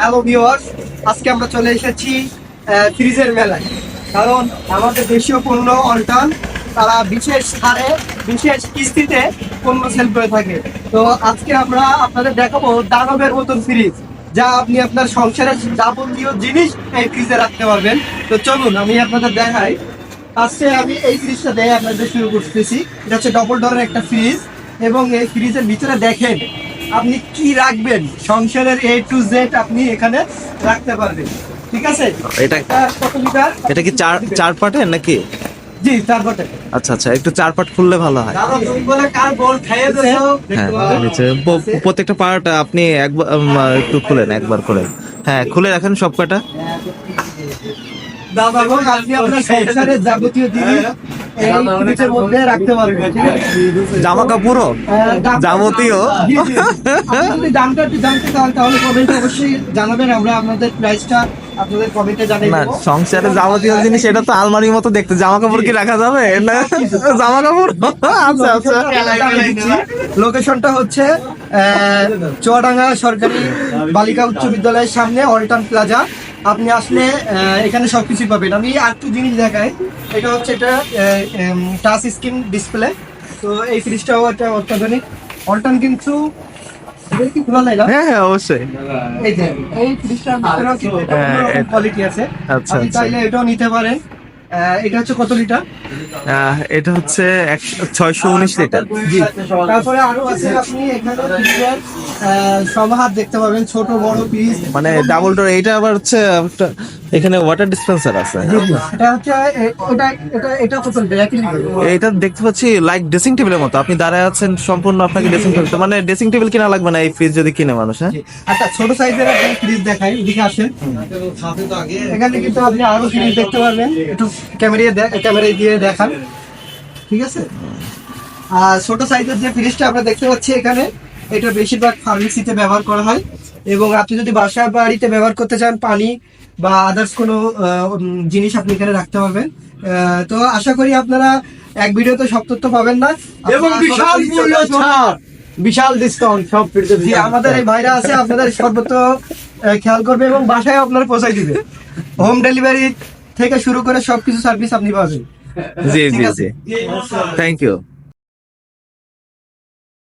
Hello viewers, আজকে আমরা চলে এসেছি ফ্রিজের মেলায়। কারণ আমাদের দেশীয় পণ্য অল্টান তারা বিশেষ হারে বিশেষ কিস্তিতে পণ্য সেল করে থাকে। তো আজকে আমরা আপনাদের দেখাবো দানবের মতন ফ্রিজ, যা আপনি আপনার সংসারের যাবতীয় জিনিস এই ফ্রিজে রাখতে পারবেন। তো চলুন আমি আপনাদের দেখাই। আজকে আমি এই ফ্রিজটা দিয়ে আপনাদের শুরু করতেছি। এটা হচ্ছে ডবল ডোরের একটা ফ্রিজ, এবং এই ফ্রিজের ভিতরে দেখেন আপনি কি রাখবেন, সংসারের A to Z আপনি এখানে রাখতে পারবেন। ঠিক আছে, এটা কত লিটার? এটা কি চার চার পার্টের নাকি? জি, 4 বটে। আচ্ছা আচ্ছা, একটু চার পার্ট খুললে ভালো হয়। দাদা তুমি বলে কার বল খাইয়ে দিছো? হ্যাঁ, নিচে প্রত্যেকটা পার্ট আপনি একবার একটু খুলেন, একবার করে। হ্যাঁ, খুলে রাখেন সব কটা। দাদা গো, আপনি আপনার সংসারের যাবতীয় জিনিস এই ফ্রিজের মধ্যে রাখতে পারবেন। ঠিক আছে, জামা কাপড়ও যাবতীয়। জি, জি। আপনি যদি দামটা একটু জানতে চান তাহলে কমেন্টে অবশ্যই জানাবেন, আমরা আপনাদের প্রাইসটা আপনাদের কমেন্টে জানিয়ে না, দেবো। সংসারে যাবতীয় জিনিস, এটা তো আলমারির মতো দেখতে। জামা কাপড় কি রাখা যাবে না? জামা কাপড় আচ্ছা আচ্ছা। লোকেশনটা হচ্ছে চুয়াডাঙ্গা সরকারি বালিকা উচ্চ বিদ্যালয়ের সামনে অল্টান প্লাজা। আপনি আসলে এখানে সবকিছু পাবেন। আমি আরেকটু জিনিস দেখাই। এটা হচ্ছে এটা টাচ স্ক্রিন ডিসপ্লে। তো এই ফ্রিজটাও একটা অত্যাধুনিক অল্টান, কিন্তু এটা কি খোলা নাই না? হ্যাঁ হ্যাঁ, অবশ্যই। এই যে এই ফ্রিজটার ভিতরেও কিন্তু কোয়ালিটি আছে। আচ্ছা, আপনি আচ্ছা। চাইলে এটাও নিতে পারেন। এটা হচ্ছে কত লিটার? এটা হচ্ছে 619 লিটার। জি। তারপরে আরো আছে, আপনি এখানে ফ্রিজের সমাহার দেখতে পাবেন, ছোট বড় পিস। মানে ডাবল ডোর। এইটা আবার হচ্ছে একটা, এখানে ওয়াটার ডিসপেন্সার আছে। এটা হচ্ছে এটা কত লিটার? একই লিটার? এটা দেখতে পাচ্ছি লাইক ড্রেসিং টেবিলের মতো। আপনি দাঁড়ায় আছেন, সম্পূর্ণ আপনাকে ড্রেসিং টেবিল, মানে ড্রেসিং টেবিল কিনা লাগবে না এই ফ্রিজ যদি কিনে মানুষ। হ্যাঁ, জি। আচ্ছা, ছোট সাইজের একটা ফ্রিজ দেখাই, এদিকে আসেন। এখানে কিন্তু আপনি আরো ফ্রিজ দেখতে পারবেন, একটু ক্যামেরায় দিয়ে দেখান। ঠিক আছে, আর ছোট সাইজের যে ফ্রিজটা আমরা দেখতে পাচ্ছি এখানে, এটা বেশিরভাগ ফার্মেসিতে ব্যবহার করা হয়। এবং আপনি যদি বাসা বাড়িতে ব্যবহার করতে চান, পানি বা আদার্স কোনো জিনিস আপনি এখানে রাখতে পারবেন। তো আশা করি আপনারা এক ভিডিওতে সব তথ্য পাবেন না, এবং বিশাল মূল্য ছাড়, বিশাল ডিসকাউন্ট সব ফ্রিজে। জি, আমাদের এই ভাইরা আছে, আপনাদের সর্বত্র খেয়াল করবে এবং বাসায় আপনার পৌঁছাই দিবে। হোম ডেলিভারি থেকে শুরু করে সবকিছু সার্ভিস আপনি পাবেন। জি ঠিক জি আছে। জি, থ্যাংক ইউ।